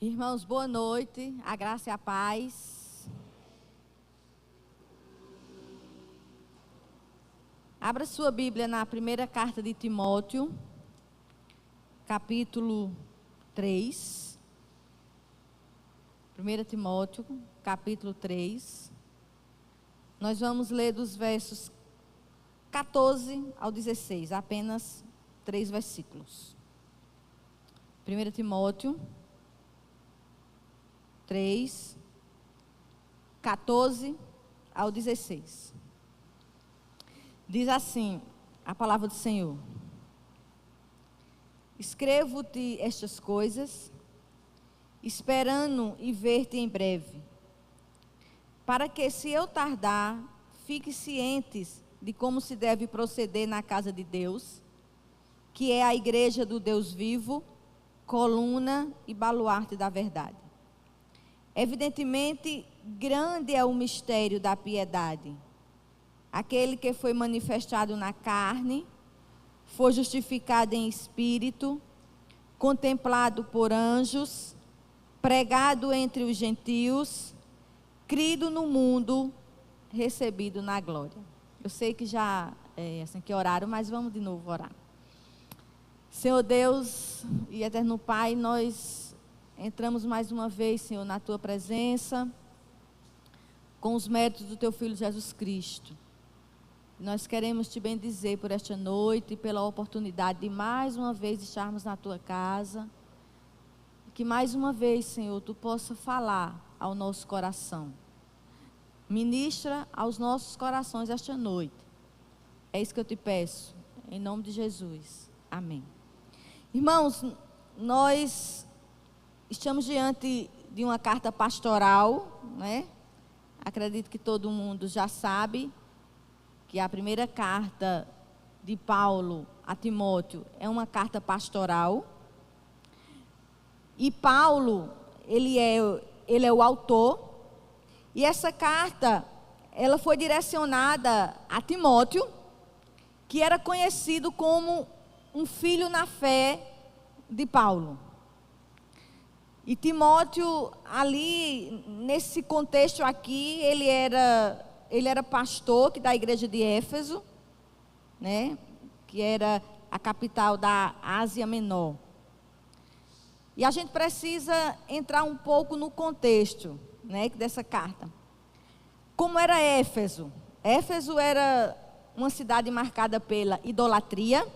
Irmãos, boa noite, a graça e a paz. Abra sua Bíblia na primeira carta de Timóteo, capítulo 3. 1 Timóteo, capítulo 3. Nós vamos ler dos versos 14 ao 16, apenas 3 versículos. 1 Timóteo 3, 14 ao 16. Diz assim a palavra do Senhor: Escrevo-te estas coisas, esperando e ver-te em breve, para que, se eu tardar, fiques cientes de como se deve proceder na casa de Deus, que é a igreja do Deus vivo, coluna e baluarte da verdade. Evidentemente, grande é o mistério da piedade. Aquele que foi manifestado na carne, foi justificado em espírito, contemplado por anjos, pregado entre os gentios, crido no mundo, recebido na glória. Eu sei que já é assim que oraram, mas vamos de novo orar. Senhor Deus e eterno Pai, nós entramos mais uma vez, Senhor, na Tua presença, com os méritos do Teu Filho Jesus Cristo. Nós queremos Te bendizer por esta noite, pela oportunidade de mais uma vez estarmos na Tua casa. Que mais uma vez, Senhor, Tu possa falar ao nosso coração. Ministra aos nossos corações esta noite. É isso que eu Te peço, em nome de Jesus. Amém. Irmãos, nós estamos diante de uma carta pastoral, né? Acredito que todo mundo já sabe que a primeira carta de Paulo a Timóteo é uma carta pastoral. E Paulo, ele é o autor. E essa carta, ela foi direcionada a Timóteo, que era conhecido como um filho na fé de Paulo. E Timóteo, ali, nesse contexto aqui, ele era pastor da igreja de Éfeso, né, que era a capital da Ásia Menor. E a gente precisa entrar um pouco no contexto, né, dessa carta. Como era Éfeso? Éfeso era uma cidade marcada pela idolatria.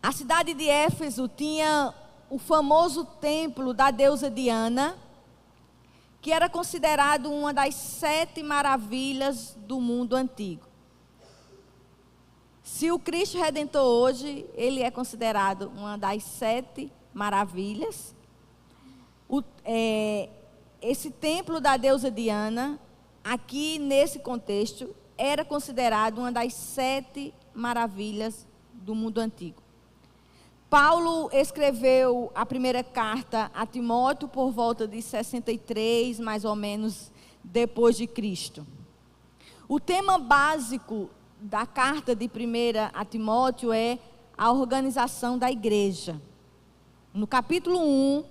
A cidade de Éfeso tinha o famoso templo da deusa Diana, que era considerado uma das 7 maravilhas do mundo antigo. Se o Cristo Redentor hoje, ele é considerado uma das 7 maravilhas. Esse templo da deusa Diana, aqui nesse contexto, era considerado uma das 7 maravilhas do mundo antigo. Paulo escreveu a primeira carta a Timóteo por volta de 63, mais ou menos, depois de Cristo. O tema básico da carta de 1 a Timóteo é a organização da igreja. No capítulo 1,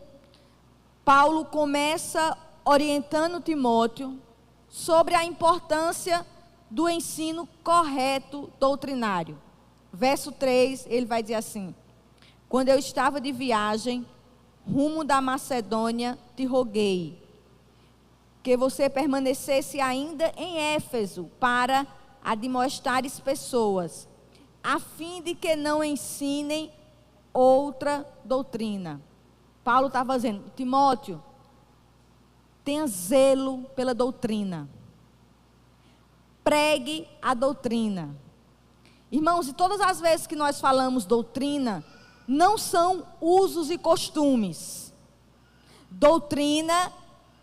Paulo começa orientando Timóteo sobre a importância do ensino correto doutrinário. Verso 3, ele vai dizer assim: Quando eu estava de viagem, rumo da Macedônia, te roguei que você permanecesse ainda em Éfeso para admoestares pessoas, a fim de que não ensinem outra doutrina. Paulo estava dizendo: Timóteo, tenha zelo pela doutrina. Pregue a doutrina. Irmãos, e todas as vezes que nós falamos doutrina, não são usos e costumes. Doutrina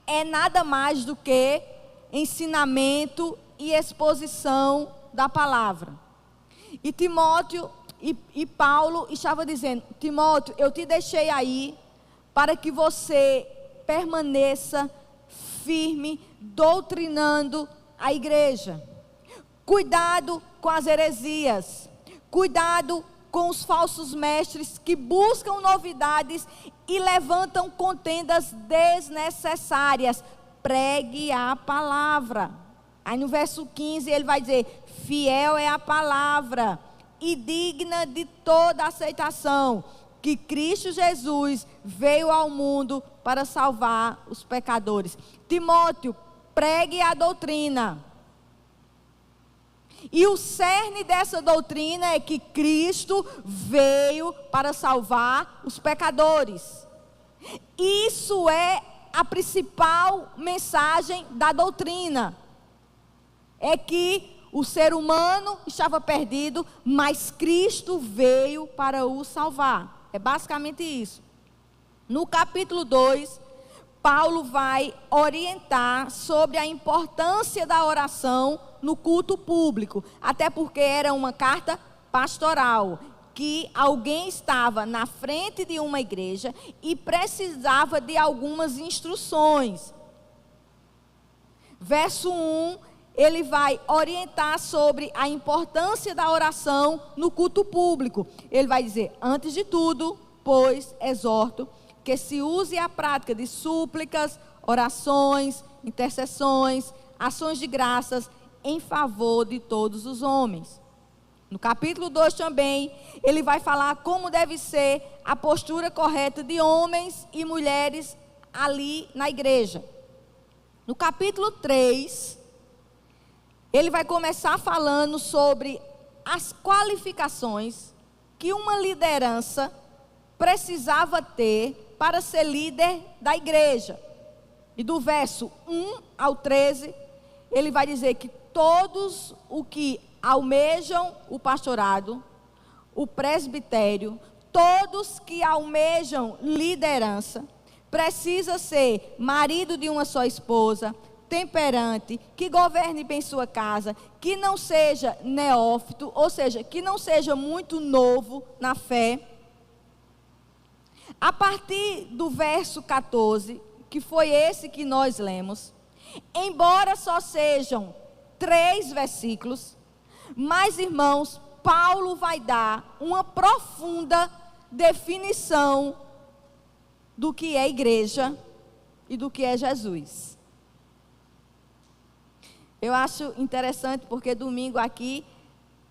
é nada mais do que ensinamento e exposição da palavra. E Timóteo e Paulo estavam dizendo: Timóteo, eu te deixei aí para que você permaneça firme, doutrinando a igreja. Cuidado com as heresias. Cuidado com os falsos mestres que buscam novidades e levantam contendas desnecessárias. Pregue a palavra. Aí no verso 15 ele vai dizer: fiel é a palavra e digna de toda aceitação, que Cristo Jesus veio ao mundo para salvar os pecadores. Timóteo, pregue a doutrina. E o cerne dessa doutrina é que Cristo veio para salvar os pecadores. Isso é a principal mensagem da doutrina. É que o ser humano estava perdido, mas Cristo veio para o salvar. É basicamente isso. No capítulo 2, Paulo vai orientar sobre a importância da oração no culto público, até porque era uma carta pastoral, que alguém estava na frente de uma igreja e precisava de algumas instruções. Verso 1, ele vai orientar sobre a importância da oração no culto público. Ele vai dizer: antes de tudo, pois, exorto que se use a prática de súplicas, orações, intercessões, ações de graças em favor de todos os homens. No capítulo 2 também, ele vai falar como deve ser a postura correta de homens e mulheres ali na igreja. No capítulo 3, ele vai começar falando sobre as qualificações que uma liderança precisava ter para ser líder da igreja. E do verso 1 ao 13, ele vai dizer que todos os que almejam o pastorado, o presbitério, todos que almejam liderança, precisa ser marido de uma só esposa, temperante, que governe bem sua casa, que não seja neófito, ou seja, que não seja muito novo na fé. A partir do verso 14, que foi esse que nós lemos, embora só sejam 3 versículos, mas, irmãos, Paulo vai dar uma profunda definição do que é igreja e do que é Jesus. Eu acho interessante porque domingo aqui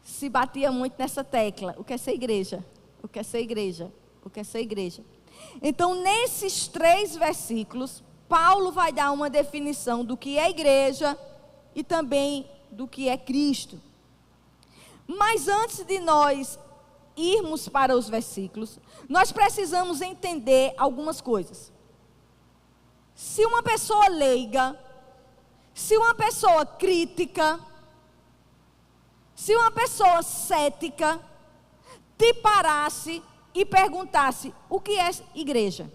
se batia muito nessa tecla: o que é ser igreja? O que é ser igreja? O que é ser igreja? Então, nesses 3 versículos, Paulo vai dar uma definição do que é igreja e também do que é Cristo. Mas antes de nós irmos para os versículos, nós precisamos entender algumas coisas. Se uma pessoa leiga, se uma pessoa crítica, se uma pessoa cética te parasse e perguntasse: o que é igreja?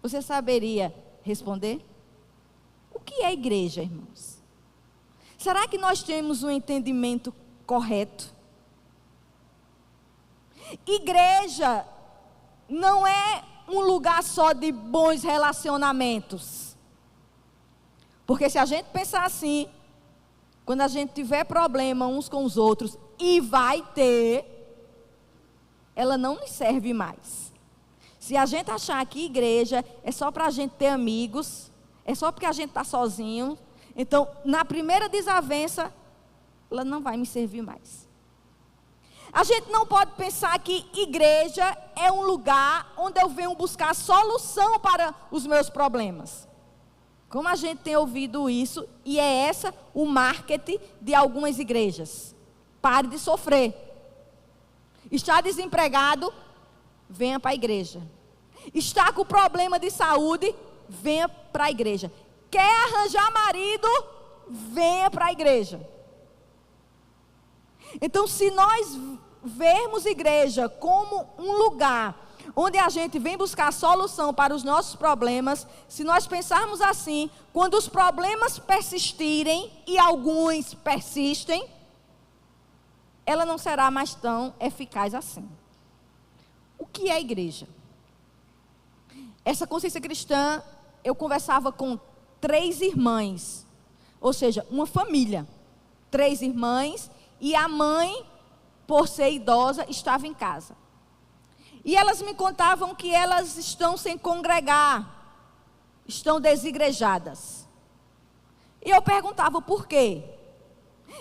Você saberia responder? O que é igreja, irmãos? Será que nós temos um entendimento correto? Igreja não é um lugar só de bons relacionamentos. Porque se a gente pensar assim, quando a gente tiver problema uns com os outros, e vai ter, ela não nos serve mais. Se a gente achar que igreja é só para a gente ter amigos, é só porque a gente está sozinho, então, na primeira desavença, ela não vai me servir mais. A gente não pode pensar que igreja é um lugar onde eu venho buscar solução para os meus problemas. Como a gente tem ouvido isso, e é essa o marketing de algumas igrejas. Pare de sofrer. Está desempregado? Venha para a igreja. Está com problema de saúde? Venha para a igreja. Quer arranjar marido? Venha para a igreja. Então, se nós vermos igreja como um lugar onde a gente vem buscar solução para os nossos problemas, se nós pensarmos assim, quando os problemas persistirem, e alguns persistem, ela não será mais tão eficaz assim. O que é igreja? Essa consciência cristã, eu conversava com 3 irmãs, ou seja, uma família, 3 irmãs, e a mãe por ser idosa, estava em casa. E elas me contavam que elas estão sem congregar, estão desigrejadas. E eu perguntava por quê.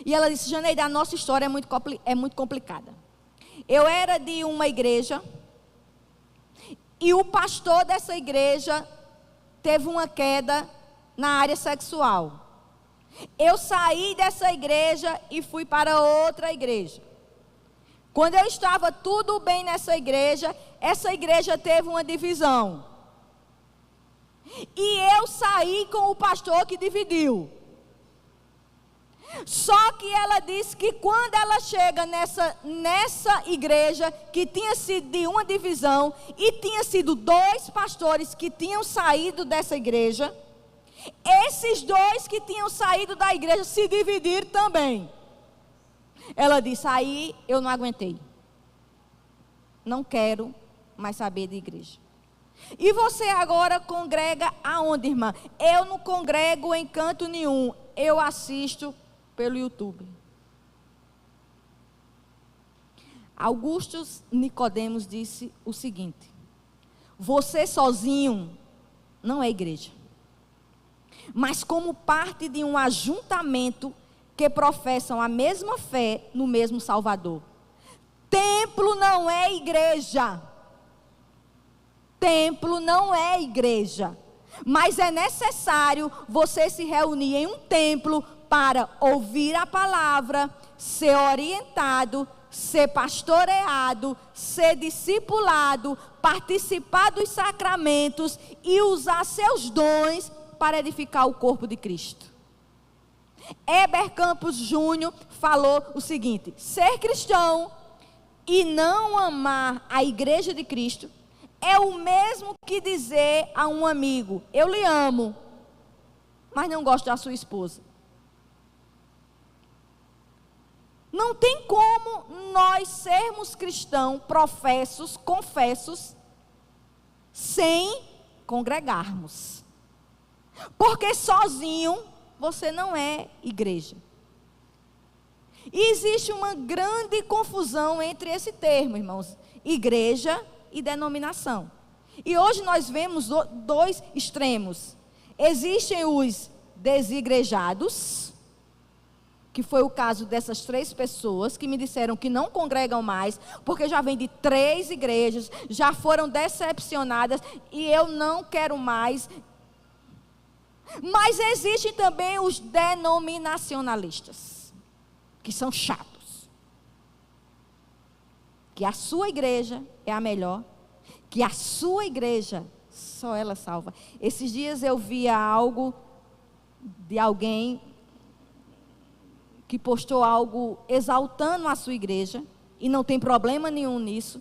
E ela disse: Janeide, a nossa história é muito complicada. Eu era de uma igreja, e o pastor dessa igreja teve uma queda na área sexual. Eu saí dessa igreja e fui para outra igreja. Quando eu estava tudo bem nessa igreja, essa igreja teve uma divisão. E eu saí com o pastor que dividiu. Só que ela disse que quando ela chega nessa igreja, que tinha sido de uma divisão, e tinha sido 2 pastores que tinham saído dessa igreja, esses 2 que tinham saído da igreja se dividiram também. Ela disse: aí eu não aguentei. Não quero mais saber de igreja. E você agora congrega aonde, irmã? Eu não congrego em canto nenhum. Eu assisto pelo YouTube. Augusto Nicodemos disse o seguinte: você sozinho não é igreja, mas como parte de um ajuntamento que professam a mesma fé no mesmo Salvador. Templo não é igreja. Templo não é igreja. Mas é necessário você se reunir em um templo para ouvir a palavra, ser orientado, ser pastoreado, ser discipulado, participar dos sacramentos e usar seus dons para edificar o corpo de Cristo. Heber Campos Júnior falou o seguinte: ser cristão e não amar a igreja de Cristo é o mesmo que dizer a um amigo: eu lhe amo, mas não gosto da sua esposa. Não tem como nós sermos cristãos, professos, confessos, sem congregarmos. Porque sozinho você não é igreja. E existe uma grande confusão entre esse termo, irmãos: igreja e denominação. E hoje nós vemos 2 extremos. Existem os desigrejados, que foi o caso dessas 3 pessoas que me disseram que não congregam mais, porque já vêm de 3 igrejas, já foram decepcionadas e eu não quero mais. Mas existem também os denominacionalistas, que são chatos. Que a sua igreja é a melhor, que a sua igreja só ela salva. Esses dias eu via algo de alguém que postou algo exaltando a sua igreja, e não tem problema nenhum nisso,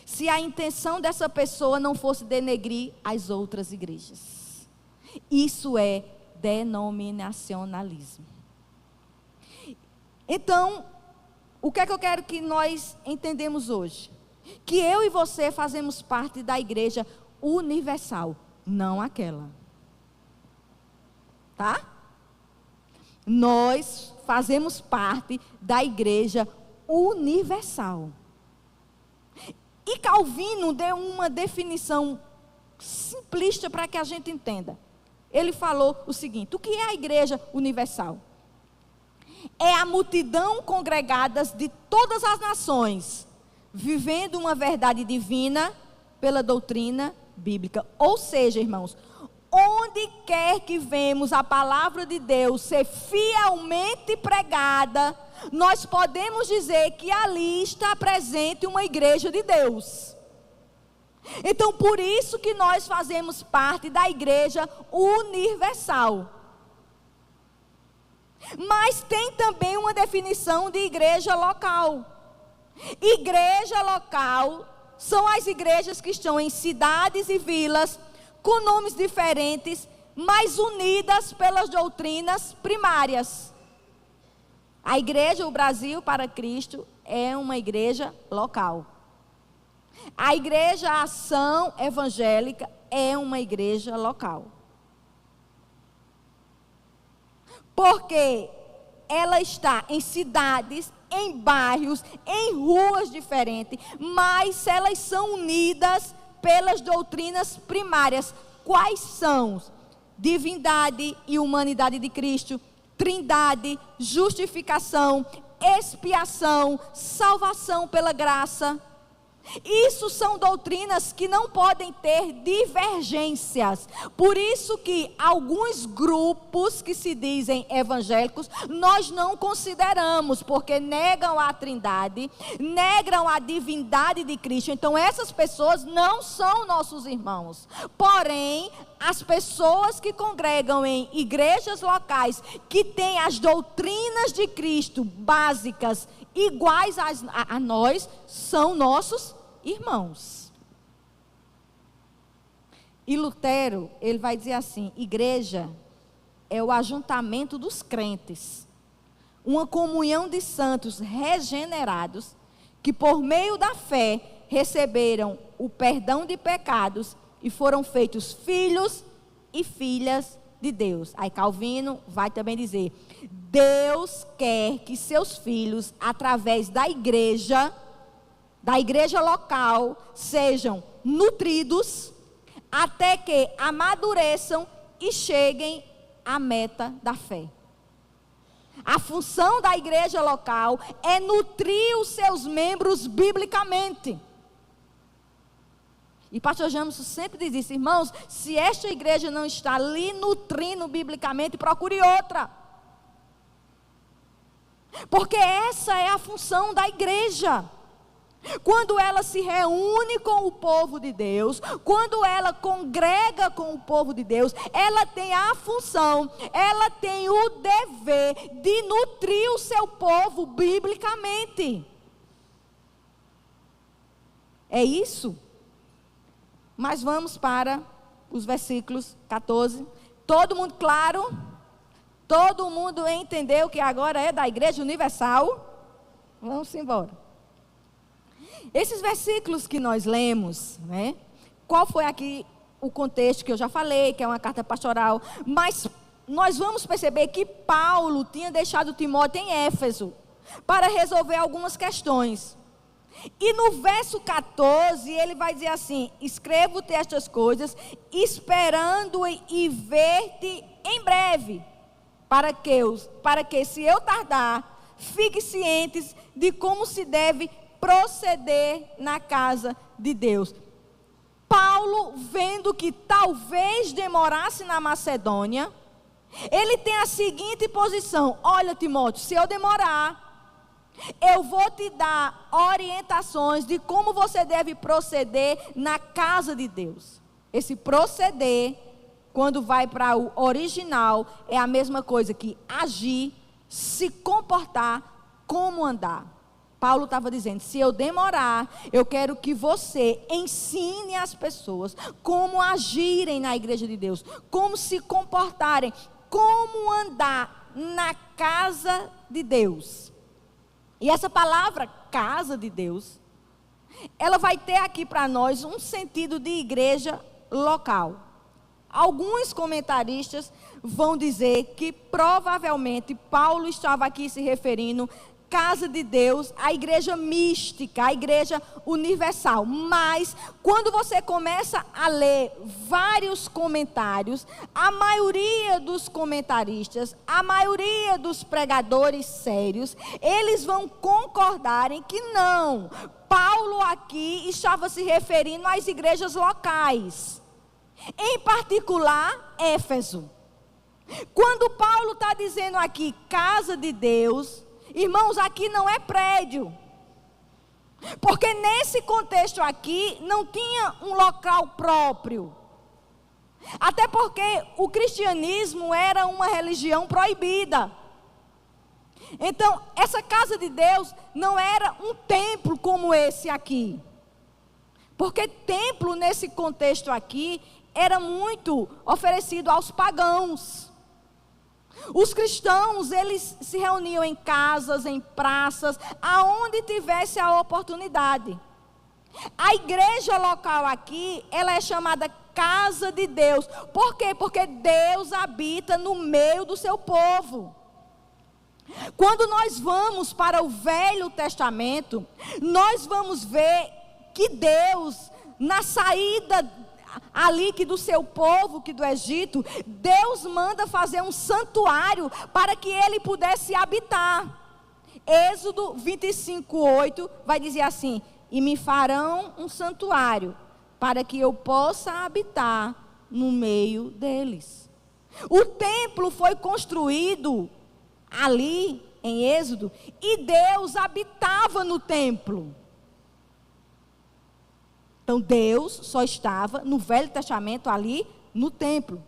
se a intenção dessa pessoa não fosse denegrir as outras igrejas. Isso é denominacionalismo. Então, o que é que eu quero que nós entendemos hoje? Que eu e você fazemos parte da igreja universal, não aquela. Tá? Nós fazemos parte da igreja universal. E Calvino deu uma definição simplista para que a gente entenda. Ele falou o seguinte: o que é a igreja universal? É a multidão congregadas de todas as nações, vivendo uma verdade divina pela doutrina bíblica. Ou seja, irmãos, onde quer que vemos a palavra de Deus ser fielmente pregada, nós podemos dizer que ali está presente uma igreja de Deus. Então, por isso que nós fazemos parte da igreja universal. Mas tem também uma definição de igreja local. Igreja local são as igrejas que estão em cidades e vilas, com nomes diferentes, mas unidas pelas doutrinas primárias. A igreja, o Brasil para Cristo, é uma igreja local. A igreja Ação Evangélica é uma igreja local. Porque ela está em cidades em bairros, em ruas diferentes, mas elas são unidas pelas doutrinas primárias. Quais são? Divindade e humanidade de Cristo, trindade, justificação, expiação, salvação pela graça. Isso são doutrinas que não podem ter divergências. Por isso que alguns grupos que se dizem evangélicos, nós não consideramos, porque negam a trindade, negam a divindade de Cristo. Então essas pessoas não são nossos irmãos. Porém, as pessoas que congregam em igrejas locais, que têm as doutrinas de Cristo básicas, iguais a nós, são nossos irmãos. E Lutero, ele vai dizer assim: igreja é o ajuntamento dos crentes, uma comunhão de santos regenerados, que por meio da fé receberam o perdão de pecados e foram feitos filhos e filhas de Deus. Aí Calvino vai também dizer: Deus quer que seus filhos, através da igreja local, sejam nutridos até que amadureçam e cheguem à meta da fé. A função da igreja local é nutrir os seus membros biblicamente. E pastor Jamerson sempre diz isso: irmãos, se esta igreja não está lhe nutrindo biblicamente, procure outra. Porque essa é a função da igreja. Quando ela se reúne com o povo de Deus, quando ela congrega com o povo de Deus, ela tem a função, ela tem o dever de nutrir o seu povo biblicamente. É isso. Mas vamos para os versículos 14. Todo mundo claro? Todo mundo entendeu que agora é da Igreja Universal? Vamos embora. Esses versículos que nós lemos, né? Qual foi aqui o contexto que eu já falei, que é uma carta pastoral, mas nós vamos perceber que Paulo tinha deixado Timóteo em Éfeso para resolver algumas questões. E no verso 14, ele vai dizer assim: escrevo-te estas coisas, esperando e ver-te em breve, para que se eu tardar, fique cientes de como se deve proceder na casa de Deus. Paulo, vendo que talvez demorasse na Macedônia, ele tem a seguinte posição: olha, Timóteo, se eu demorar, eu vou te dar orientações de como você deve proceder na casa de Deus. Esse proceder, quando vai para o original, é a mesma coisa que agir, se comportar, como andar. Paulo estava dizendo: se eu demorar, eu quero que você ensine as pessoas como agirem na igreja de Deus, como se comportarem, como andar na casa de Deus. E essa palavra casa de Deus, ela vai ter aqui para nós um sentido de igreja local. Alguns comentaristas vão dizer que provavelmente Paulo estava aqui se referindo casa de Deus, a igreja mística, a igreja universal. Mas quando você começa a ler vários comentários, a maioria dos comentaristas, a maioria dos pregadores sérios, eles vão concordar em que não, Paulo aqui estava se referindo às igrejas locais, em particular Éfeso. Quando Paulo está dizendo aqui casa de Deus, irmãos, aqui não é prédio, porque nesse contexto aqui não tinha um local próprio, até porque o cristianismo era uma religião proibida. Então essa casa de Deus não era um templo como esse aqui, porque templo nesse contexto aqui era muito oferecido aos pagãos. Os cristãos, eles se reuniam em casas, em praças, aonde tivesse a oportunidade. A igreja local aqui, ela é chamada casa de Deus. Por quê? Porque Deus habita no meio do seu povo. Quando nós vamos para o Velho Testamento, nós vamos ver que Deus, na saída ali que do seu povo, que do Egito, Deus manda fazer um santuário para que ele pudesse habitar. Êxodo 25:8 vai dizer assim: e me farão um santuário para que eu possa habitar no meio deles. O templo foi construído ali em Êxodo e Deus habitava no templo. Então Deus só estava no Velho Testamento ali no templo.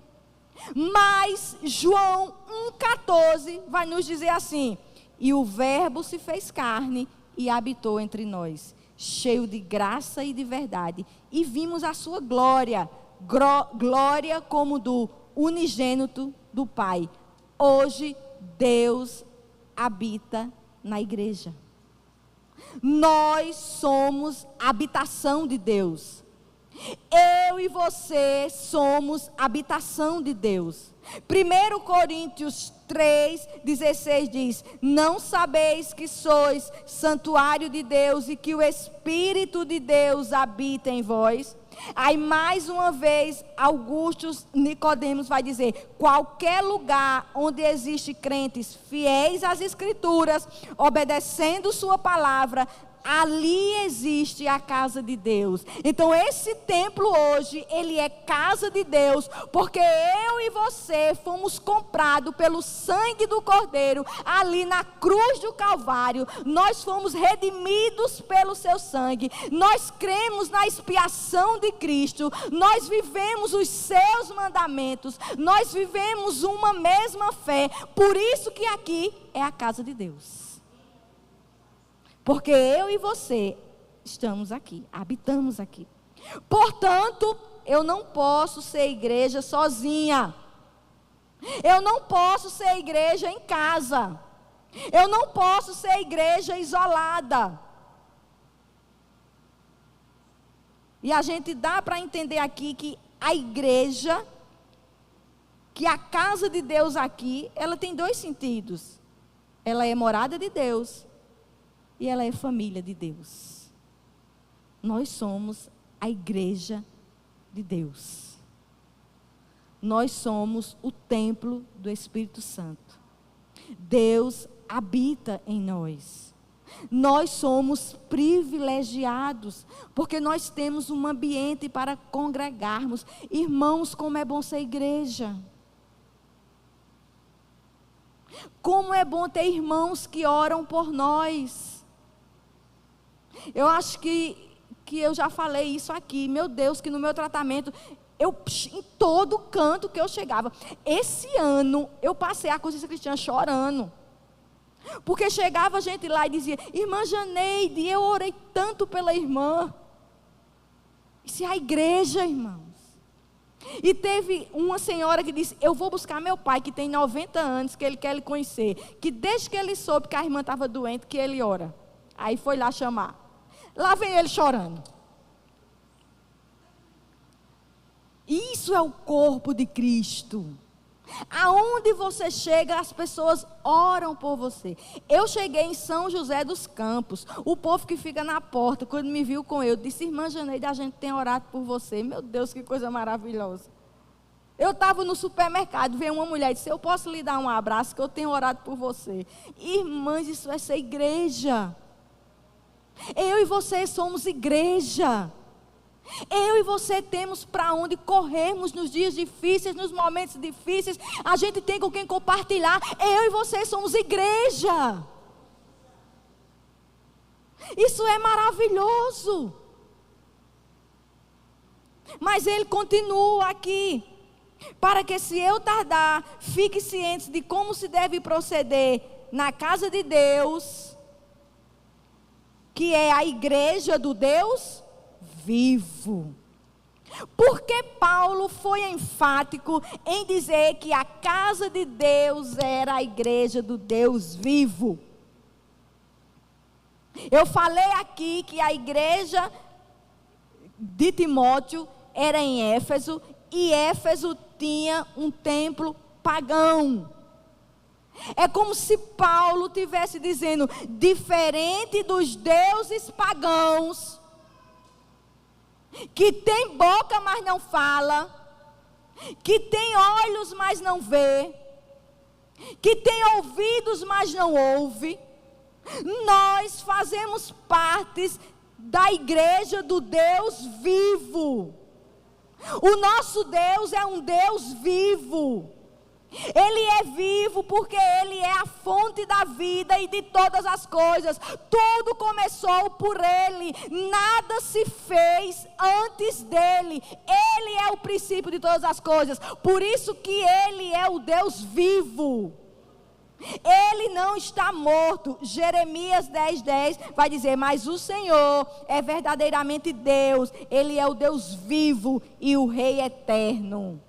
Mas João 1,14 vai nos dizer assim: e o Verbo se fez carne e habitou entre nós, cheio de graça e de verdade, e vimos a sua glória, glória como do unigênito do Pai. Hoje Deus habita na igreja. Nós somos habitação de Deus. Eu e você somos habitação de Deus. 1 Coríntios 3,16 diz: não sabeis que sois santuário de Deus e que o Espírito de Deus habita em vós? Aí mais uma vez, Augusto Nicodemos vai dizer: qualquer lugar onde existe crentes fiéis às Escrituras, obedecendo sua palavra, ali existe a casa de Deus. Então esse templo hoje, ele é casa de Deus, porque eu e você fomos comprados pelo sangue do Cordeiro, ali na cruz do Calvário. Nós fomos redimidos pelo seu sangue, nós cremos na expiação de Cristo, nós vivemos os seus mandamentos, nós vivemos uma mesma fé. Por isso que aqui é a casa de Deus. Porque eu e você estamos aqui, habitamos aqui. Portanto, eu não posso ser igreja sozinha. Eu não posso ser igreja em casa. Eu não posso ser igreja isolada. E a gente dá para entender aqui que a igreja, que a casa de Deus aqui, ela tem dois sentidos. Ela é morada de Deus. E ela é família de Deus. Nós somos a igreja de Deus. Nós somos o templo do Espírito Santo. Deus habita em nós. Nós somos privilegiados, porque nós temos um ambiente para congregarmos. Irmãos, como é bom ser igreja. Como é bom ter irmãos que oram por nós. Eu acho que eu já falei isso aqui. Meu Deus, que no meu tratamento, em todo canto que eu chegava. Esse ano, eu passei a consciência cristã chorando. Porque chegava gente lá e dizia: irmã Janeide, eu orei tanto pela irmã. Isso é a igreja, irmãos. E teve uma senhora que disse: eu vou buscar meu pai, que tem 90 anos, que ele quer lhe conhecer. Que desde que ele soube que a irmã estava doente, que ele ora. Aí foi lá chamar. Lá vem ele chorando. Isso é o corpo de Cristo. Aonde você chega, as pessoas oram por você. Eu cheguei em São José dos Campos. O povo que fica na porta, quando me viu com eu, disse: irmã Janeide, a gente tem orado por você. Meu Deus, que coisa maravilhosa. Eu estava no supermercado, veio uma mulher e disse: eu posso lhe dar um abraço, que eu tenho orado por você. Irmãs, isso vai ser igreja. Eu e você somos igreja. Eu e você temos para onde corrermos nos dias difíceis, nos momentos difíceis. A gente tem com quem compartilhar. Eu e você somos igreja. Isso é maravilhoso. Mas ele continua aqui. Para que, se eu tardar, fique ciente de como se deve proceder na casa de Deus, que é a igreja do Deus vivo. Porque Paulo foi enfático em dizer que a casa de Deus era a igreja do Deus vivo. Eu falei aqui que a igreja de Timóteo era em Éfeso, e Éfeso tinha um templo pagão. É como se Paulo estivesse dizendo: diferente dos deuses pagãos, que tem boca, mas não fala, que tem olhos, mas não vê, que tem ouvidos, mas não ouve, nós fazemos parte da igreja do Deus vivo. O nosso Deus é um Deus vivo. Ele é vivo porque Ele é a fonte da vida e de todas as coisas. Tudo começou por Ele. Nada se fez antes dEle. Ele é o princípio de todas as coisas. Por isso que Ele é o Deus vivo. Ele não está morto. Jeremias 10:10 vai dizer: mas o Senhor é verdadeiramente Deus. Ele é o Deus vivo e o Rei eterno.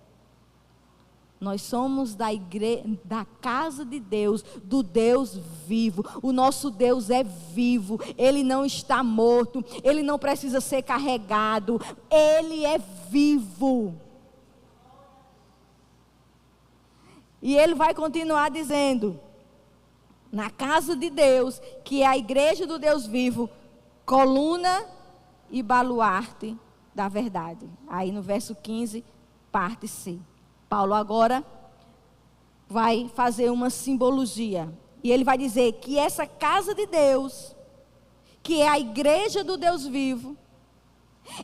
Nós somos da casa de Deus, do Deus vivo. O nosso Deus é vivo. Ele não está morto. Ele não precisa ser carregado. Ele é vivo. E ele vai continuar dizendo: na casa de Deus, que é a igreja do Deus vivo, coluna e baluarte da verdade. Aí no verso 15, parte C. Paulo agora vai fazer uma simbologia. E ele vai dizer que essa casa de Deus, que é a igreja do Deus vivo,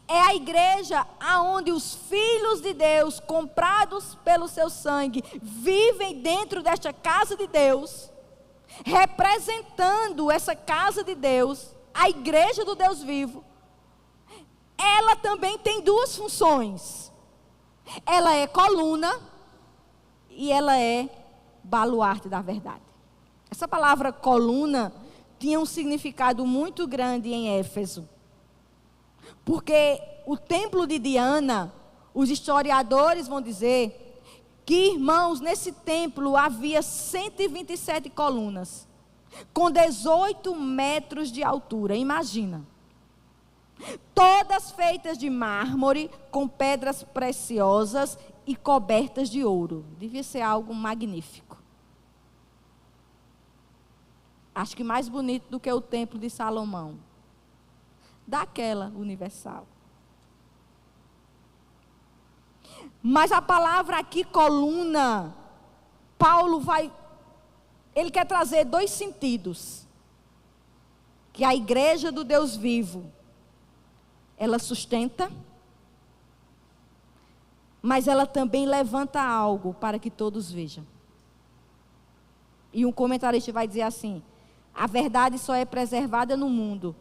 é a igreja aonde os filhos de Deus, comprados pelo seu sangue, vivem dentro desta casa de Deus, representando essa casa de Deus, a igreja do Deus vivo. Ela também tem duas funções. Ela é coluna e ela é baluarte da verdade. Essa palavra coluna tinha um significado muito grande em Éfeso. Porque o templo de Diana, os historiadores vão dizer que, irmãos, nesse templo havia 127 colunas, com 18 metros de altura, imagina. Todas feitas de mármore, com pedras preciosas e cobertas de ouro. Devia ser algo magnífico. Acho que mais bonito do que o templo de Salomão. Daquela universal. Mas a palavra aqui, coluna, Paulo ele quer trazer dois sentidos. Que a igreja do Deus vivo, ela sustenta, mas ela também levanta algo para que todos vejam. E um comentarista vai dizer assim: a verdade só é preservada no mundo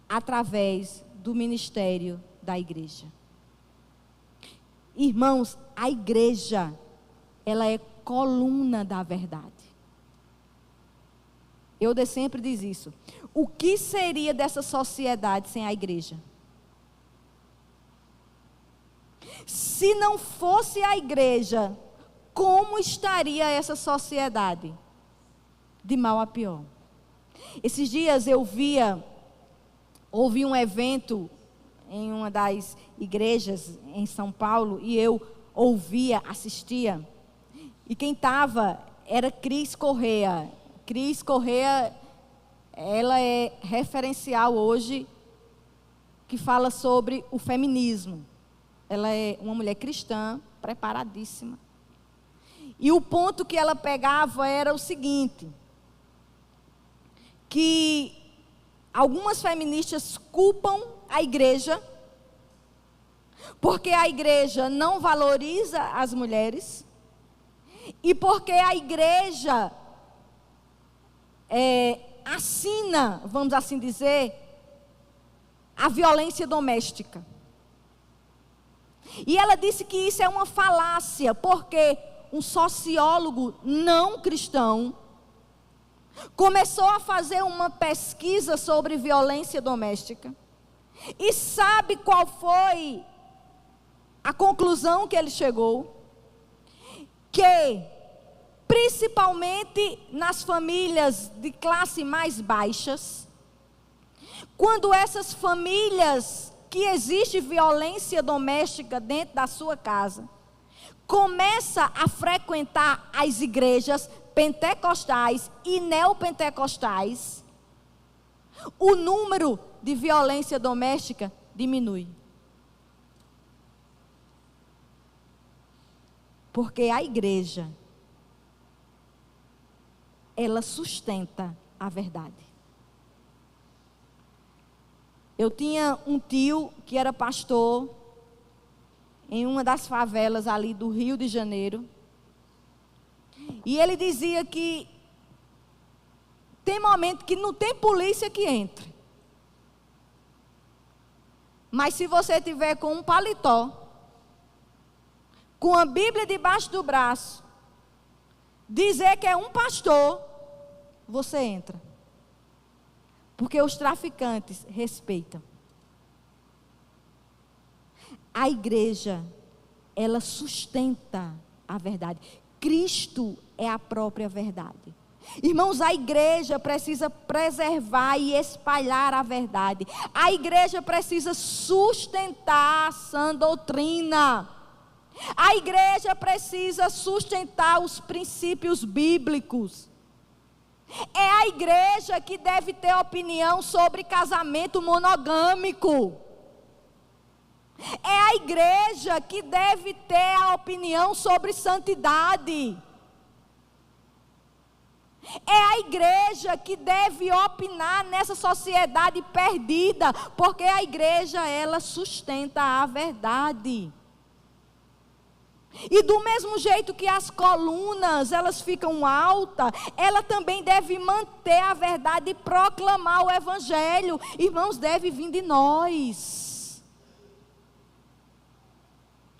através do ministério da igreja. Irmãos, a igreja, ela é coluna da verdade. Eu sempre diz isso. O que seria dessa sociedade sem a igreja? Se não fosse a igreja, como estaria essa sociedade? De mal a pior. Esses dias eu ouvi um evento em uma das igrejas em São Paulo, e eu assistia, e quem estava era Cris Correia. Cris Correia, ela é referencial hoje, que fala sobre o feminismo. Ela é uma mulher cristã, preparadíssima. E o ponto que ela pegava era o seguinte: que algumas feministas culpam a igreja, porque a igreja não valoriza as mulheres, e porque a igreja assina, vamos assim dizer, a violência doméstica. E ela disse que isso é uma falácia, porque um sociólogo não cristão começou a fazer uma pesquisa sobre violência doméstica. E sabe qual foi a conclusão que ele chegou? Que, principalmente nas famílias de classe mais baixas, quando essas famílias que existe violência doméstica dentro da sua casa, começa a frequentar as igrejas, pentecostais e neopentecostais, o número de violência doméstica diminui. Porque a igreja, ela sustenta a verdade. Eu tinha um tio que era pastor em uma das favelas ali do Rio de Janeiro. E ele dizia que tem momento que não tem polícia que entre. Mas se você tiver com um paletó, com a Bíblia debaixo do braço, dizer que é um pastor, você entra. Porque os traficantes respeitam. A igreja, ela sustenta a verdade. Cristo é a própria verdade. Irmãos, a igreja precisa preservar e espalhar a verdade. A igreja precisa sustentar a sã doutrina. A igreja precisa sustentar os princípios bíblicos. É a igreja que deve ter opinião sobre casamento monogâmico. É a igreja que deve ter a opinião sobre santidade. É a igreja que deve opinar nessa sociedade perdida, porque a igreja, ela sustenta a verdade. E do mesmo jeito que as colunas, elas ficam altas, ela também deve manter a verdade e proclamar o evangelho. Irmãos, deve vir de nós.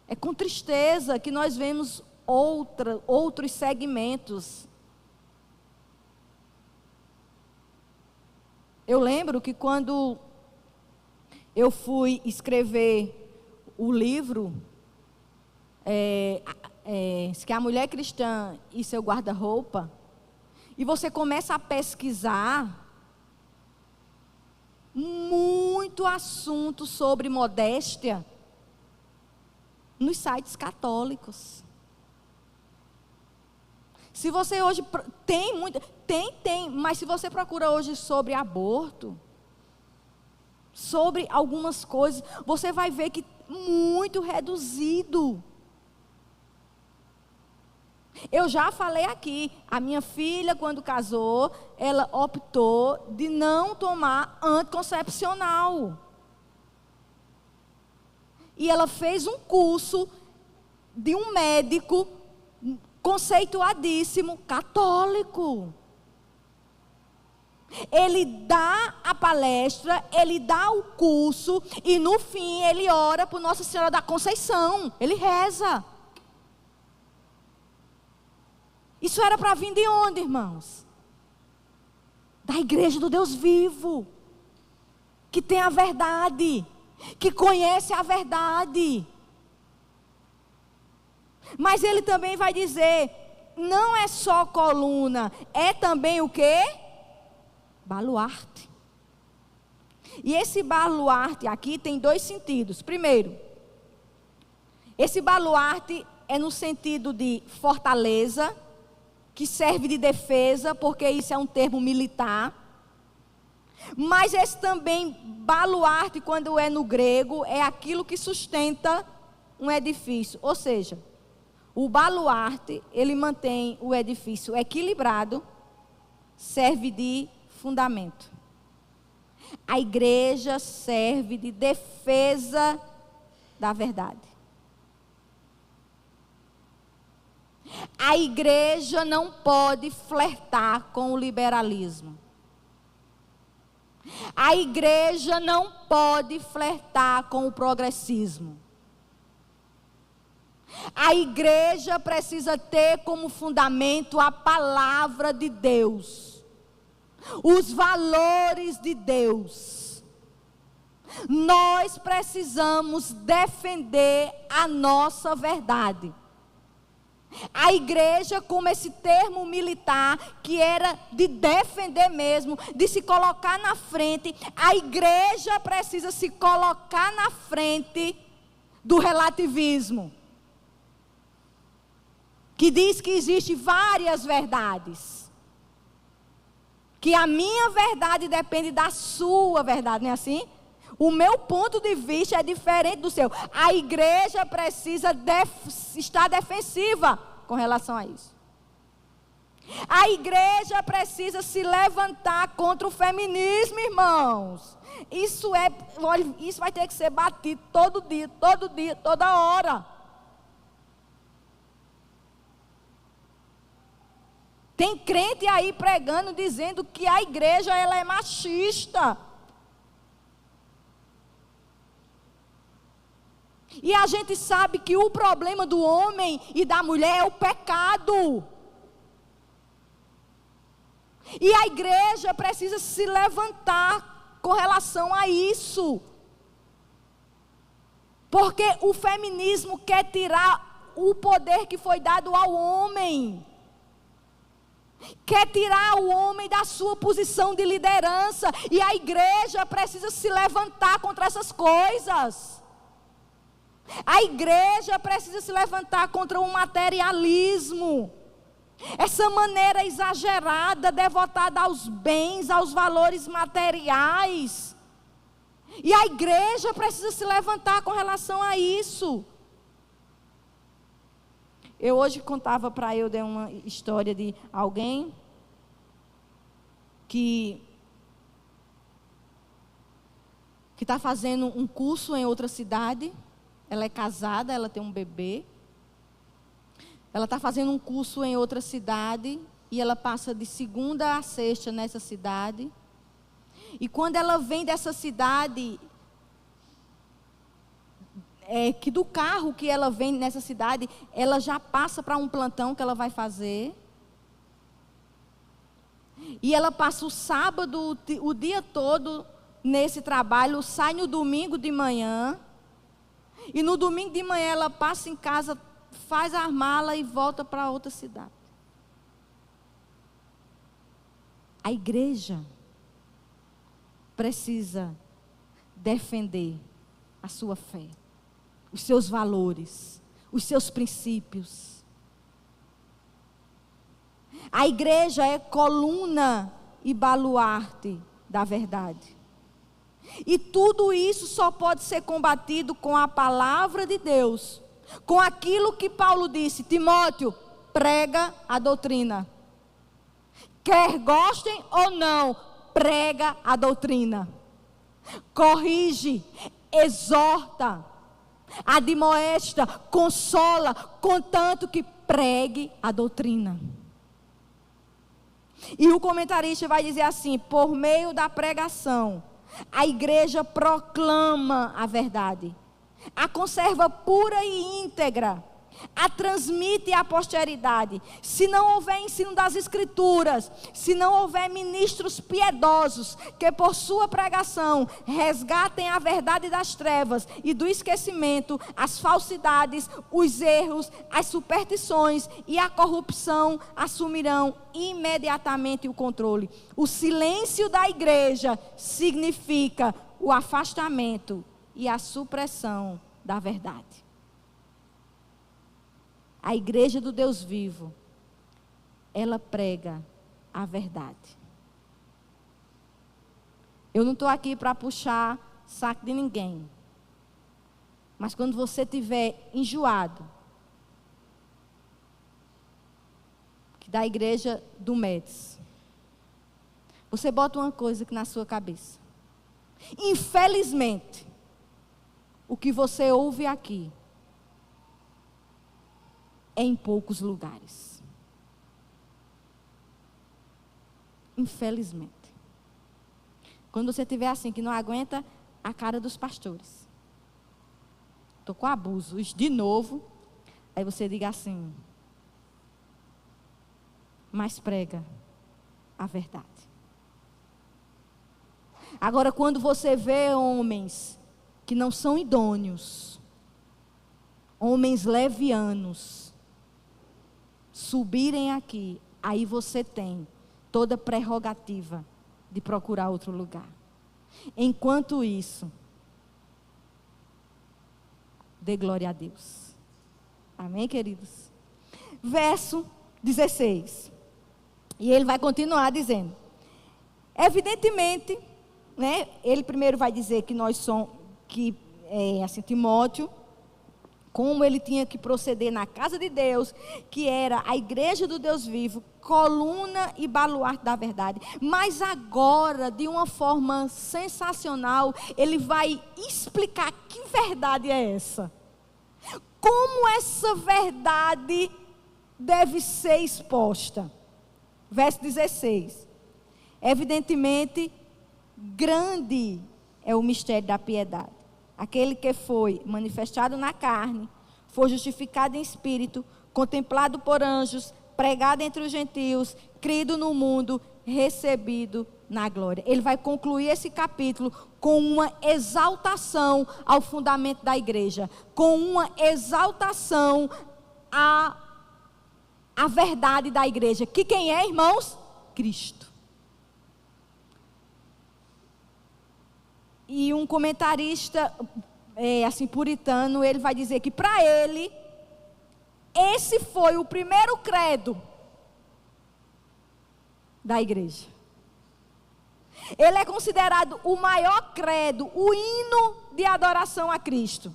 É com tristeza que nós vemos outros segmentos. Eu lembro que quando eu fui escrever o livro, que a mulher cristã e seu guarda-roupa, e você começa a pesquisar muito assunto sobre modéstia nos sites católicos. Se você hoje mas se você procura hoje sobre aborto, sobre algumas coisas, você vai ver que muito reduzido. Eu já falei aqui, a minha filha, quando casou, ela optou de não tomar anticoncepcional. E ela fez um curso de um médico conceituadíssimo, católico. Ele dá a palestra, ele dá o curso, e no fim ele ora por Nossa Senhora da Conceição, ele reza. Isso era para vir de onde, irmãos? Da igreja do Deus vivo, que tem a verdade, que conhece a verdade. Mas ele também vai dizer, não é só coluna, é também o quê? Baluarte. E esse baluarte aqui tem dois sentidos. Primeiro, esse baluarte é no sentido de fortaleza, que serve de defesa, porque isso é um termo militar. Mas esse também, baluarte, quando é no grego, é aquilo que sustenta um edifício. Ou seja, o baluarte, ele mantém o edifício equilibrado, serve de fundamento. A igreja serve de defesa da verdade. A igreja não pode flertar com o liberalismo. A igreja não pode flertar com o progressismo. A igreja precisa ter como fundamento a palavra de Deus, os valores de Deus. Nós precisamos defender a nossa verdade. A igreja, como esse termo militar, que era de defender mesmo, de se colocar na frente, a igreja precisa se colocar na frente do relativismo. que diz que existem várias verdades. Que a minha verdade depende da sua verdade, não é assim? O meu ponto de vista é diferente do seu. A igreja precisa estar defensiva com relação a isso. A igreja precisa se levantar contra o feminismo, irmãos. Isso vai ter que ser batido todo dia, toda hora. Tem crente aí pregando, dizendo que a igreja ela é machista. E a gente sabe que o problema do homem e da mulher é o pecado. E a igreja precisa se levantar com relação a isso. Porque o feminismo quer tirar o poder que foi dado ao homem. Quer tirar o homem da sua posição de liderança. E a igreja precisa se levantar contra essas coisas. A igreja precisa se levantar contra o materialismo. Essa maneira exagerada, devotada aos bens, aos valores materiais. E a igreja precisa se levantar com relação a isso. Eu hoje contava para eu, dei uma história de alguém que está fazendo um curso em outra cidade. Ela é casada, ela tem um bebê. Ela está fazendo um curso em outra cidade e ela passa de segunda a sexta nessa cidade. E quando ela vem dessa cidade, que do carro que ela vem nessa cidade, ela já passa para um plantão que ela vai fazer. E ela passa o sábado, o dia todo nesse trabalho, sai no domingo de manhã. E no domingo de manhã ela passa em casa, faz a mala e volta para outra cidade. A igreja precisa defender a sua fé, os seus valores, os seus princípios. A igreja é coluna e baluarte da verdade. E tudo isso só pode ser combatido com a palavra de Deus, com aquilo que Paulo disse: Timóteo, prega a doutrina. Quer gostem ou não, prega a doutrina. Corrige, exorta, admoesta, consola, contanto que pregue a doutrina. E o comentarista vai dizer assim: por meio da pregação, a igreja proclama a verdade, a conserva pura e íntegra, a transmite à posteridade. Se não houver ensino das Escrituras, se não houver ministros piedosos que por sua pregação resgatem a verdade das trevas e do esquecimento, as falsidades, os erros, as superstições e a corrupção assumirão imediatamente o controle. O silêncio da igreja significa o afastamento e a supressão da verdade. A igreja do Deus vivo, ela prega a verdade. Eu não estou aqui para puxar saco de ninguém. Mas quando você estiver enjoado, que da igreja do Médici, você bota uma coisa aqui na sua cabeça. Infelizmente, o que você ouve aqui é em poucos lugares. Infelizmente. Quando você estiver assim, que não aguenta a cara dos pastores. Estou com abusos de novo. Aí você diga assim: mas prega a verdade. Agora, quando você vê homens que não são idôneos, homens levianos, subirem aqui, aí você tem toda a prerrogativa de procurar outro lugar. Enquanto isso, dê glória a Deus. Amém, queridos? verso 16. E ele vai continuar dizendo: evidentemente, né, ele primeiro vai dizer que nós somos, assim, Timóteo, como ele tinha que proceder na casa de Deus, que era a igreja do Deus vivo, coluna e baluarte da verdade. Mas agora, de uma forma sensacional, ele vai explicar que verdade é essa. Como essa verdade deve ser exposta. Verso 16. Evidentemente, grande é o mistério da piedade. Aquele que foi manifestado na carne, foi justificado em espírito, contemplado por anjos, pregado entre os gentios, crido no mundo, recebido na glória. Ele vai concluir esse capítulo com uma exaltação ao fundamento da igreja, com uma exaltação à verdade da igreja. Que quem é, irmãos? Cristo. E um comentarista, assim, puritano, ele vai dizer que para ele, esse foi o primeiro credo da igreja. Ele é considerado o maior credo, o hino de adoração a Cristo.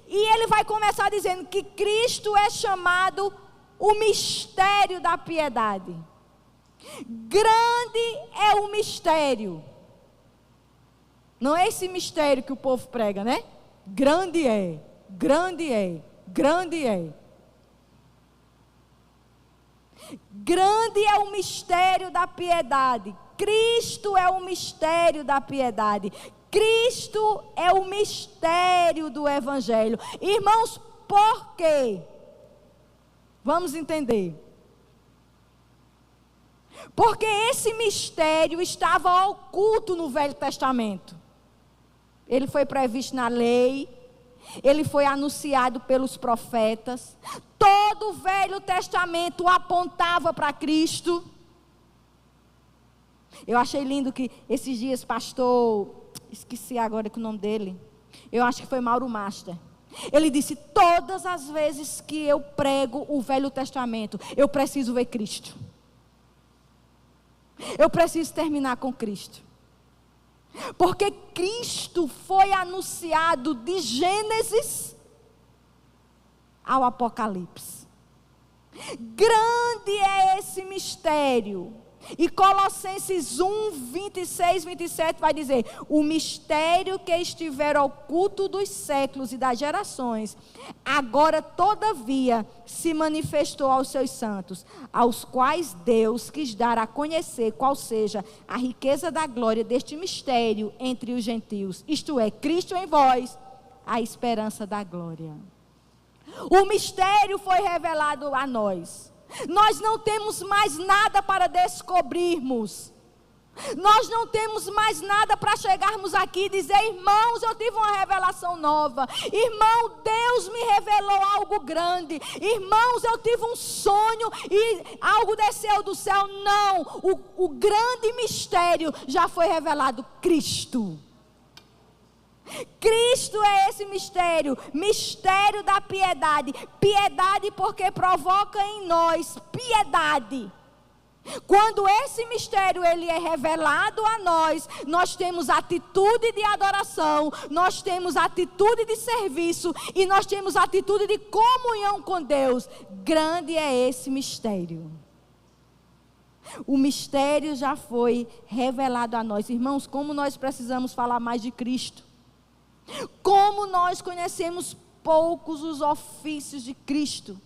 E ele vai começar dizendo que Cristo é chamado o mistério da piedade. Grande é o mistério. Não é esse mistério que o povo prega, né? Grande é, grande é, grande é. Grande é o mistério da piedade. Cristo é o mistério da piedade. Cristo é o mistério do Evangelho. Irmãos, por quê? Vamos entender. Porque esse mistério estava oculto no Velho Testamento. Ele foi previsto na lei, ele foi anunciado pelos profetas. Todo o Velho Testamento apontava para Cristo. Eu achei lindo que esses dias pastor, esqueci agora o nome dele, eu acho que foi Mauro Master. Ele disse: todas as vezes que eu prego o Velho Testamento, eu preciso ver Cristo. Eu preciso terminar com Cristo. Porque Cristo foi anunciado de Gênesis ao Apocalipse. Grande é esse mistério. E Colossenses 1, 26, 27 vai dizer: o mistério que estiver oculto dos séculos e das gerações, agora todavia se manifestou aos seus santos, aos quais Deus quis dar a conhecer qual seja a riqueza da glória deste mistério entre os gentios, isto é, Cristo em vós, a esperança da glória. O mistério foi revelado a nós. Nós não temos mais nada para descobrirmos. Nós não temos mais nada para chegarmos aqui e dizer: irmãos, eu tive uma revelação nova. Irmão, Deus me revelou algo grande. Irmãos, eu tive um sonho e algo desceu do céu. Não, o grande mistério já foi revelado: Cristo. Cristo é esse mistério, mistério da piedade. Piedade porque provoca em nós piedade. Quando esse mistério ele é revelado a nós, nós temos atitude de adoração, nós temos atitude de serviço e nós temos atitude de comunhão com Deus. Grande é esse mistério. O mistério já foi revelado a nós. Irmãos, como nós precisamos falar mais de Cristo. Como nós conhecemos poucos os ofícios de Cristo.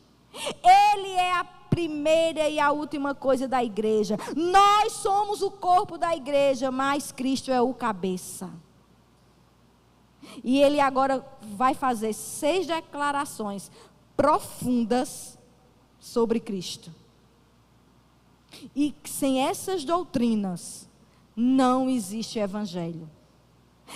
Ele é a primeira e a última coisa da igreja. Nós somos o corpo da igreja, mas Cristo é o cabeça. E ele agora vai fazer 6 declarações profundas sobre Cristo. E sem essas doutrinas, não existe evangelho.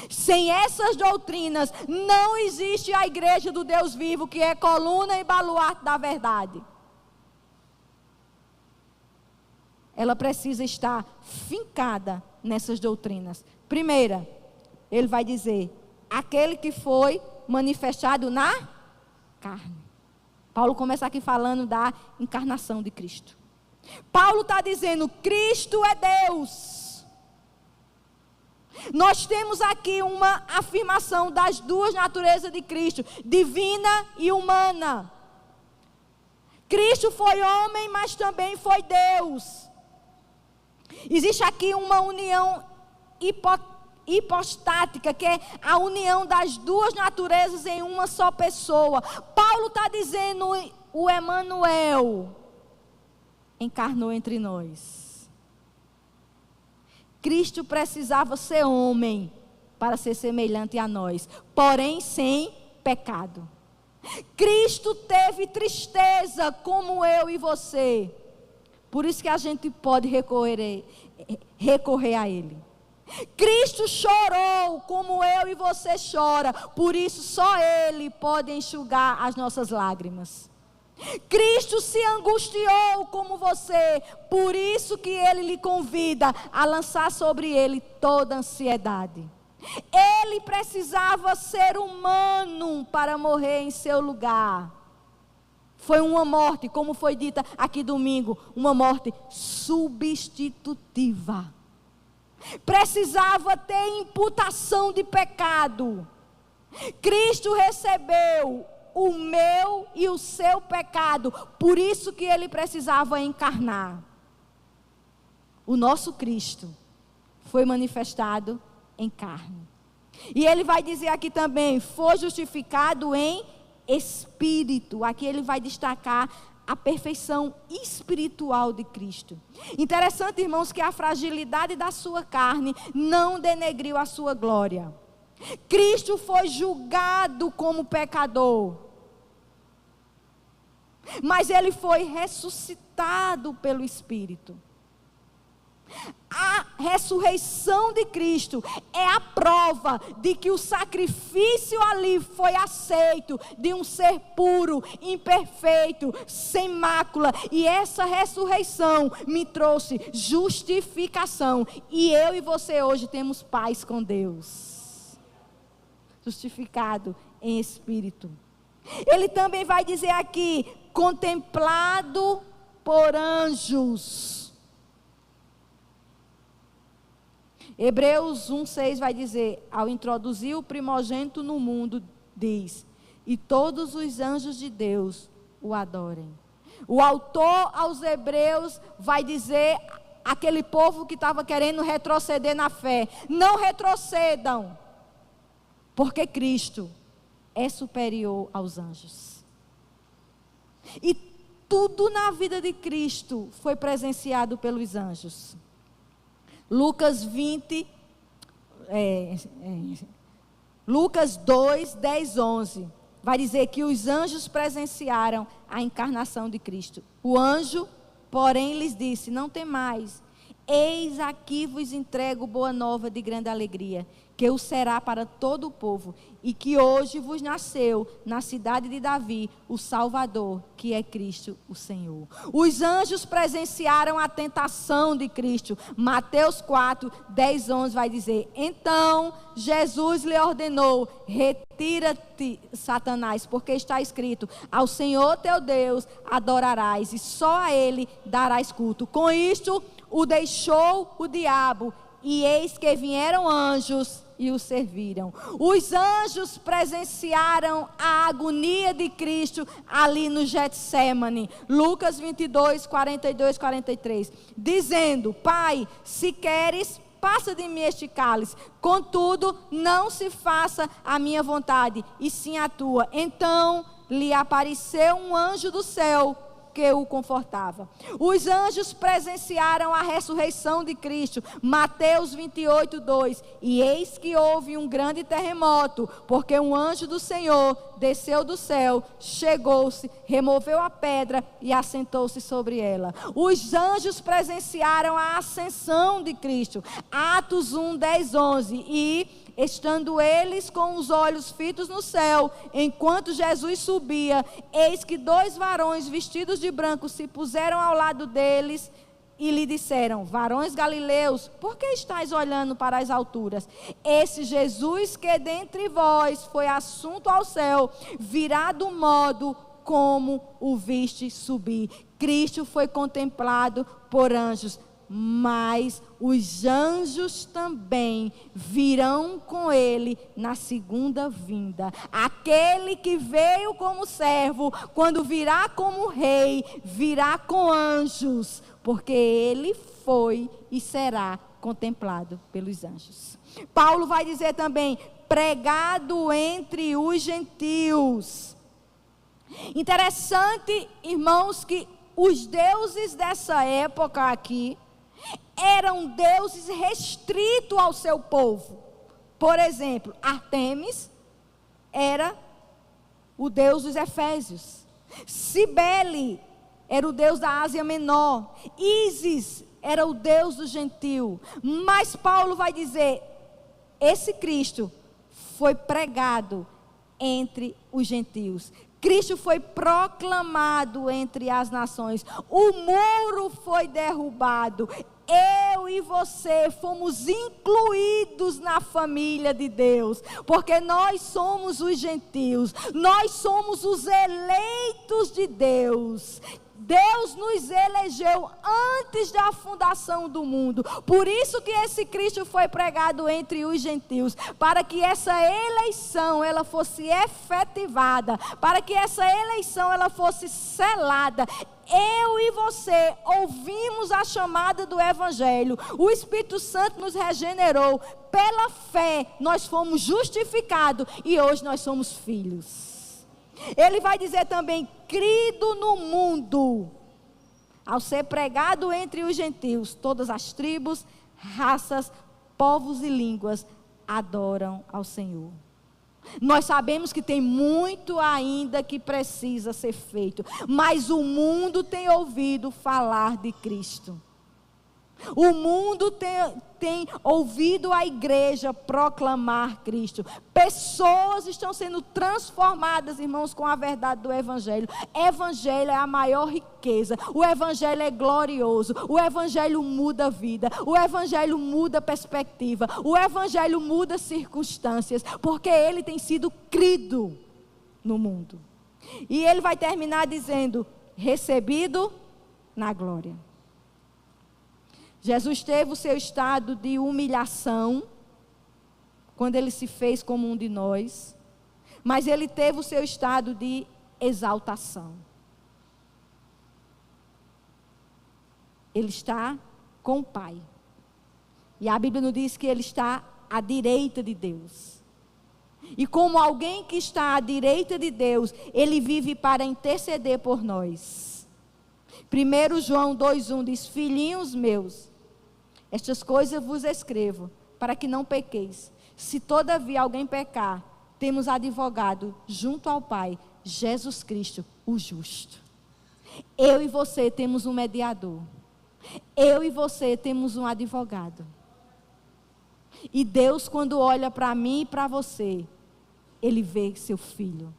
Sem essas doutrinas, não existe a igreja do Deus vivo, que é coluna e baluarte da verdade. Ela precisa estar fincada nessas doutrinas. Primeira, ele vai dizer: aquele que foi manifestado na carne. Paulo começa aqui falando da encarnação de Cristo. Paulo está dizendo, Cristo é Deus. Nós temos aqui uma afirmação das duas naturezas de Cristo, divina e humana. Cristo foi homem, mas também foi Deus. Existe aqui uma união hipostática, que é a união das duas naturezas em uma só pessoa. Paulo está dizendo, o Emanuel encarnou entre nós. Cristo precisava ser homem para ser semelhante a nós, porém sem pecado. Cristo teve tristeza como eu e você. Por isso que a gente pode recorrer a Ele. Cristo chorou como eu e você chora. Por isso só Ele pode enxugar as nossas lágrimas. Cristo se angustiou como você. Por isso que Ele lhe convida a lançar sobre Ele toda a ansiedade. Ele precisava ser humano para morrer em seu lugar. Foi uma morte, como foi dita aqui domingo, uma morte substitutiva. Precisava ter imputação de pecado. Cristo recebeu o meu e o seu pecado, por isso que Ele precisava encarnar. O nosso Cristo foi manifestado em carne. E Ele vai dizer aqui também, foi justificado em espírito. Aqui Ele vai destacar a perfeição espiritual de Cristo. Interessante, irmãos, que a fragilidade da sua carne não denegriu a sua glória. Cristo foi julgado como pecador, mas Ele foi ressuscitado pelo Espírito. A ressurreição de Cristo é a prova de que o sacrifício ali foi aceito, de um ser puro, imperfeito, sem mácula. E essa ressurreição me trouxe justificação. E eu e você hoje temos paz com Deus. Justificado em espírito. Ele também vai dizer aqui, contemplado por anjos. Hebreus 1,6 vai dizer, ao introduzir o primogênito no mundo, diz, e todos os anjos de Deus o adorem. O autor aos Hebreus vai dizer, aquele povo que estava querendo retroceder na fé, não retrocedam, porque Cristo é superior aos anjos. E tudo na vida de Cristo foi presenciado pelos anjos. Lucas 2, 10, 11. Vai dizer que os anjos presenciaram a encarnação de Cristo. O anjo, porém, lhes disse, não temais. Eis aqui vos entrego boa nova de grande alegria, que o será para todo o povo, e que hoje vos nasceu na cidade de Davi o Salvador, que é Cristo o Senhor. Os anjos presenciaram a tentação de Cristo. Mateus 4, 10, 11 vai dizer, então Jesus lhe ordenou, retira-te, Satanás, porque está escrito, ao Senhor teu Deus adorarás, e só a Ele darás culto. Com isto o deixou o diabo, e eis que vieram anjos e o serviram. Os anjos presenciaram a agonia de Cristo ali no Getsêmani. Lucas 22, 42, 43. Dizendo, Pai, se queres, passa de mim este cálice. Contudo, não se faça a minha vontade, e sim a tua. Então lhe apareceu um anjo do céu, que o confortava. Os anjos presenciaram a ressurreição de Cristo. Mateus 28, 2. E eis que houve um grande terremoto, porque um anjo do Senhor desceu do céu, chegou-se, removeu a pedra e assentou-se sobre ela. Os anjos presenciaram a ascensão de Cristo. Atos 1, 10, 11. E estando eles com os olhos fitos no céu, enquanto Jesus subia, eis que 2 varões vestidos de branco se puseram ao lado deles e lhe disseram, varões galileus, por que estáis olhando para as alturas? Esse Jesus que dentre vós foi assunto ao céu, virá do modo como o viste subir. Cristo foi contemplado por anjos, mas os anjos também virão com ele na segunda vinda. Aquele que veio como servo, quando virá como rei, virá com anjos, porque ele foi e será contemplado pelos anjos. Paulo vai dizer também, pregado entre os gentios. Interessante, irmãos, que os deuses dessa época aqui eram deuses restritos ao seu povo. Por exemplo, Artemis era o deus dos efésios. Cibele era o deus da Ásia Menor. Ísis era o deus do gentio. Mas Paulo vai dizer, esse Cristo foi pregado entre os gentios. Cristo foi proclamado entre as nações. O muro foi derrubado. Eu e você fomos incluídos na família de Deus, porque nós somos os gentios, nós somos os eleitos de Deus. Deus nos elegeu antes da fundação do mundo. Por isso que esse Cristo foi pregado entre os gentios, para que essa eleição ela fosse efetivada, para que essa eleição ela fosse selada. Eu e você ouvimos a chamada do Evangelho. O Espírito Santo nos regenerou. Pela fé nós fomos justificados e hoje nós somos filhos. Ele vai dizer também, crido no mundo, ao ser pregado entre os gentios, todas as tribos, raças, povos e línguas adoram ao Senhor. Nós sabemos que tem muito ainda que precisa ser feito, mas o mundo tem ouvido falar de Cristo. O mundo tem ouvido a igreja proclamar Cristo. Pessoas estão sendo transformadas, irmãos, com a verdade do Evangelho. Evangelho é a maior riqueza. O Evangelho é glorioso. O Evangelho muda a vida. O Evangelho muda a perspectiva. O Evangelho muda circunstâncias, porque ele tem sido crido no mundo. E ele vai terminar dizendo, recebido na glória. Jesus teve o seu estado de humilhação, quando ele se fez como um de nós, mas ele teve o seu estado de exaltação. Ele está com o Pai. E a Bíblia nos diz que ele está à direita de Deus. E como alguém que está à direita de Deus, ele vive para interceder por nós. 1 João 2,1 diz, filhinhos meus, estas coisas vos escrevo, para que não pequeis. Se todavia alguém pecar, temos advogado junto ao Pai, Jesus Cristo, o justo. Eu e você temos um mediador. Eu e você temos um advogado. E Deus, quando olha para mim e para você, Ele vê seu filho.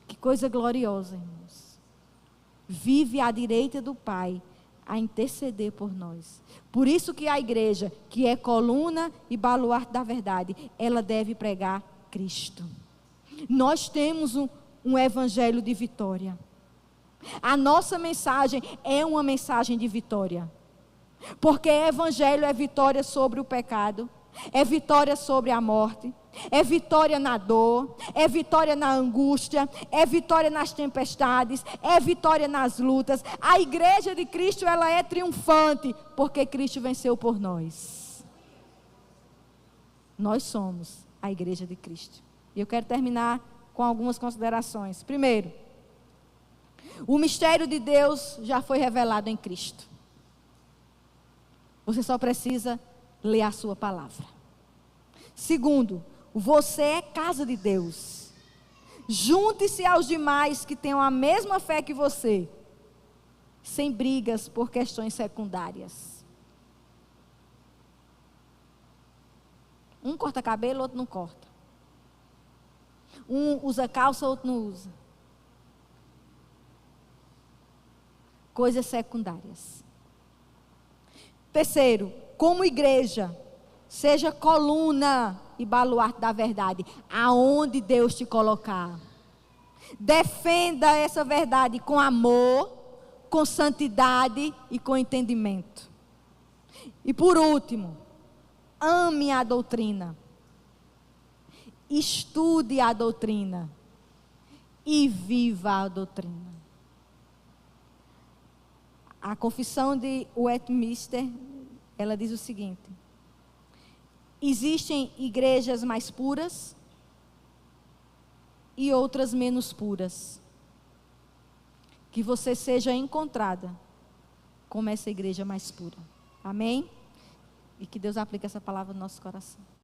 Que coisa gloriosa, irmãos. Vive à direita do Pai, a interceder por nós. Por isso que a igreja, que é coluna e baluarte da verdade, ela deve pregar Cristo. Nós temos um evangelho de vitória. A nossa mensagem é uma mensagem de vitória. Porque evangelho é vitória sobre o pecado, é vitória sobre a morte, é vitória na dor, é vitória na angústia, é vitória nas tempestades, é vitória nas lutas. A igreja de Cristo, ela é triunfante, porque Cristo venceu por nós. Nós somos a igreja de Cristo. E eu quero terminar com algumas considerações. Primeiro, o mistério de Deus já foi revelado em Cristo. Você só precisa ler a sua palavra. Segundo, você é casa de Deus. Junte-se aos demais que tenham a mesma fé que você, sem brigas por questões secundárias. Um corta cabelo, outro não corta. Um usa calça, outro não usa. Coisas secundárias. Terceiro, como igreja, seja coluna e baluarte da verdade, aonde Deus te colocar. Defenda essa verdade com amor, com santidade e com entendimento. E por último, ame a doutrina. Estude a doutrina. E viva a doutrina. A confissão de Westminster, ela diz o seguinte: existem igrejas mais puras e outras menos puras. Que você seja encontrada como essa igreja mais pura. Amém? E que Deus aplique essa palavra no nosso coração.